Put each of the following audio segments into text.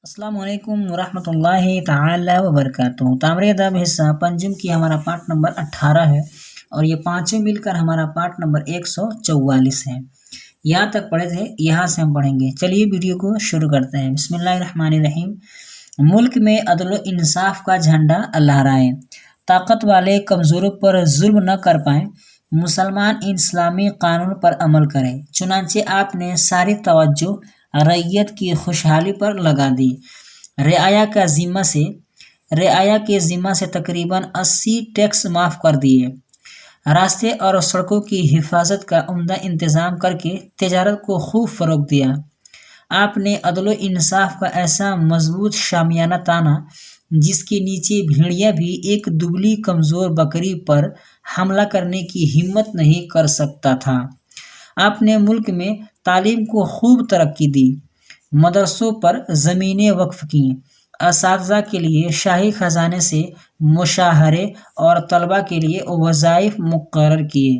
السلام علیکم ورحمۃ اللہ تعالی وبرکاتہ۔ تعمیر ادب حصہ پنجم کی ہمارا پارٹ نمبر 18 ہے اور یہ پانچوں مل کر ہمارا پارٹ نمبر 144 ہے۔ یہاں تک پڑھے تھے، یہاں سے ہم پڑھیں گے۔ چلیے ویڈیو کو شروع کرتے ہیں۔ بسم اللہ الرحمن الرحیم۔ ملک میں عدل و انصاف کا جھنڈا لہرائے، طاقت والے کمزوروں پر ظلم نہ کر پائیں، مسلمان اسلامی قانون پر عمل کریں۔ چنانچہ آپ نے ساری توجہ رعیت کی خوشحالی پر لگا دی۔ رعایا کے ذمہ سے تقریباً 80 ٹیکس معاف کر دیے۔ راستے اور سڑکوں کی حفاظت کا عمدہ انتظام کر کے تجارت کو خوب فروغ دیا۔ آپ نے عدل و انصاف کا ایسا مضبوط شامیانہ تانا جس کے نیچے بھیڑیا بھی ایک دبلی کمزور بکری پر حملہ کرنے کی ہمت نہیں کر سکتا تھا۔ آپ نے ملک میں تعلیم کو خوب ترقی دی، مدرسوں پر زمینیں وقف کیں، اساتذہ کے لیے شاہی خزانے سے مشاہرے اور طلباء کے لیے وظائف مقرر کیے۔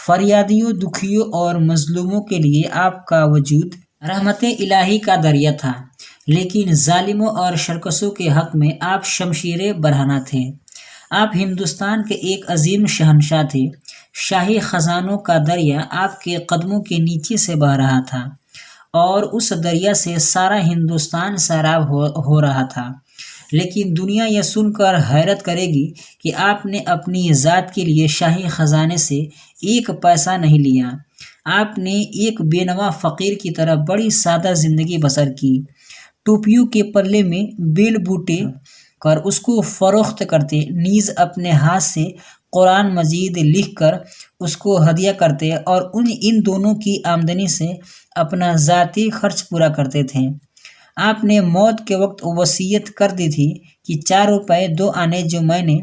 فریادیوں، دکھیوں اور مظلوموں کے لیے آپ کا وجود رحمت الہی کا دریا تھا، لیکن ظالموں اور شرکسوں کے حق میں آپ شمشیر برہنہ تھے۔ آپ ہندوستان کے ایک عظیم شہنشاہ تھے۔ شاہی خزانوں کا دریا آپ کے قدموں کے نیچے سے بہہ رہا تھا اور اس دریا سے سارا ہندوستان سیراب ہو رہا تھا، لیکن دنیا یہ سن کر حیرت کرے گی کہ آپ نے اپنی ذات کے لیے شاہی خزانے سے ایک پیسہ نہیں لیا۔ آپ نے ایک بے نوا فقیر کی طرح بڑی سادہ زندگی بسر کی۔ ٹوپیوں کے پلے میں بیل بوٹے کر اس کو فروخت کرتے، نیز اپنے ہاتھ سے قرآن مجید لکھ کر اس کو ہدیہ کرتے اور ان دونوں کی آمدنی سے اپنا ذاتی خرچ پورا کرتے تھے۔ آپ نے موت کے وقت وصیت کر دی تھی کہ 4 روپے 2 آنے جو میں نے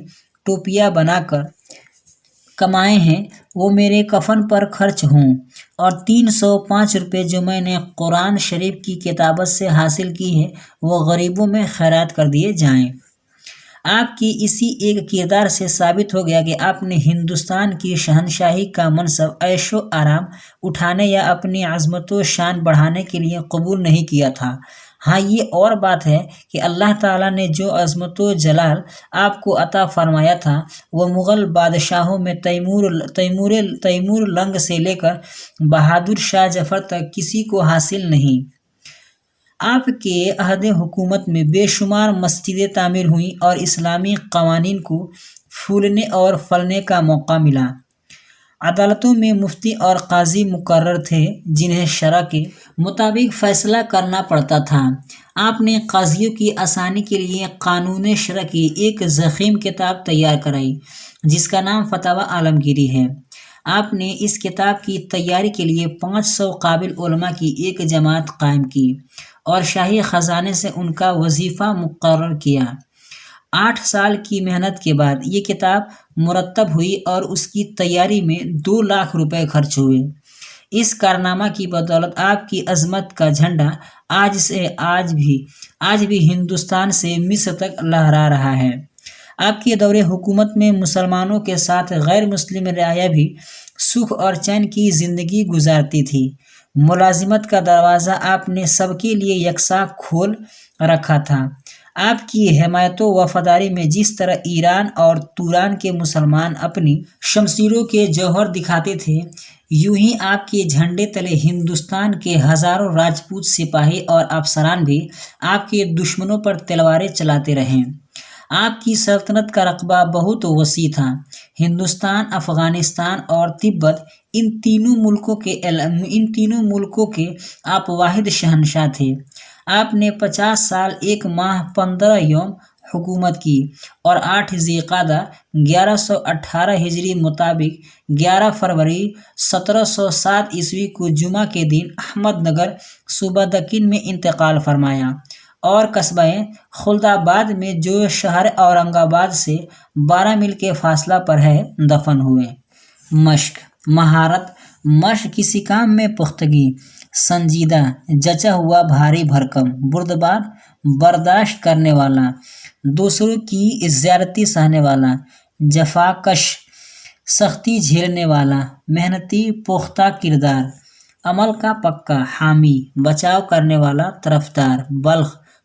ٹوپیاں بنا کر کمائے ہیں وہ میرے کفن پر خرچ ہوں، اور 305 روپے جو میں نے قرآن شریف کی کتابت سے حاصل کی ہے وہ غریبوں میں خیرات کر دیے جائیں۔ آپ کی اسی ایک کردار سے ثابت ہو گیا کہ آپ نے ہندوستان کی شہنشاہی کا منصب عیش و آرام اٹھانے یا اپنی عظمت و شان بڑھانے کے لیے قبول نہیں کیا تھا۔ ہاں، یہ اور بات ہے کہ اللہ تعالیٰ نے جو عظمت و جلال آپ کو عطا فرمایا تھا وہ مغل بادشاہوں میں تیمور لنگ سے لے کر بہادر شاہ ظفر تک کسی کو حاصل نہیں۔ آپ کے عہد حکومت میں بے شمار مسجدیں تعمیر ہوئیں اور اسلامی قوانین کو پھولنے اور پھلنے کا موقع ملا۔ عدالتوں میں مفتی اور قاضی مقرر تھے جنہیں شرع کے مطابق فیصلہ کرنا پڑتا تھا۔ آپ نے قاضیوں کی آسانی کے لیے قانون شرع کی ایک ضخیم کتاب تیار کرائی جس کا نام فتاوی عالمگیری ہے۔ آپ نے اس کتاب کی تیاری کے لیے 500 قابل علماء کی ایک جماعت قائم کی اور شاہی خزانے سے ان کا وظیفہ مقرر کیا۔ 8 سال کی محنت کے بعد یہ کتاب مرتب ہوئی اور اس کی تیاری میں 2 لاکھ روپے خرچ ہوئے۔ اس کارنامہ کی بدولت آپ کی عظمت کا جھنڈا آج بھی ہندوستان سے مصر تک لہرا رہا ہے۔ آپ کے دور حکومت میں مسلمانوں کے ساتھ غیر مسلم رعایا بھی سکھ اور چین کی زندگی گزارتی تھی۔ ملازمت کا دروازہ آپ نے سب کے لیے یکساں کھول رکھا تھا۔ آپ کی حمایت و وفاداری میں جس طرح ایران اور توران کے مسلمان اپنی شمشیروں کے جوہر دکھاتے تھے، یوں ہی آپ کے جھنڈے تلے ہندوستان کے ہزاروں راجپوت سپاہی اور افسران بھی آپ کے دشمنوں پر تلواریں چلاتے رہے۔ آپ کی سلطنت کا رقبہ بہت وسیع تھا۔ ہندوستان، افغانستان اور تبت، ان تینوں ملکوں کے آپ واحد شہنشاہ تھے۔ آپ نے 50 سال 1 ماہ 15 یوم حکومت کی اور 8 ذی القعدہ 1118 ہجری مطابق 11 فروری 1707 عیسوی کو جمعہ کے دن احمد نگر صوبہ دکن میں انتقال فرمایا اور قصبہ خلد آباد میں جو شہر اورنگ آباد سے 12 میل کے فاصلہ پر ہے دفن ہوئے۔ مشق، مہارت، مشق کسی کام میں پختگی، سنجیدہ، جچا ہوا، بھاری بھرکم، بردبار، برداشت کرنے والا، دوسروں کی زیادتی سہنے والا، جفاکش، سختی جھیلنے والا، محنتی، پختہ کردار، عمل کا پکا، حامی، بچاؤ کرنے والا، طرفدار، بلخ،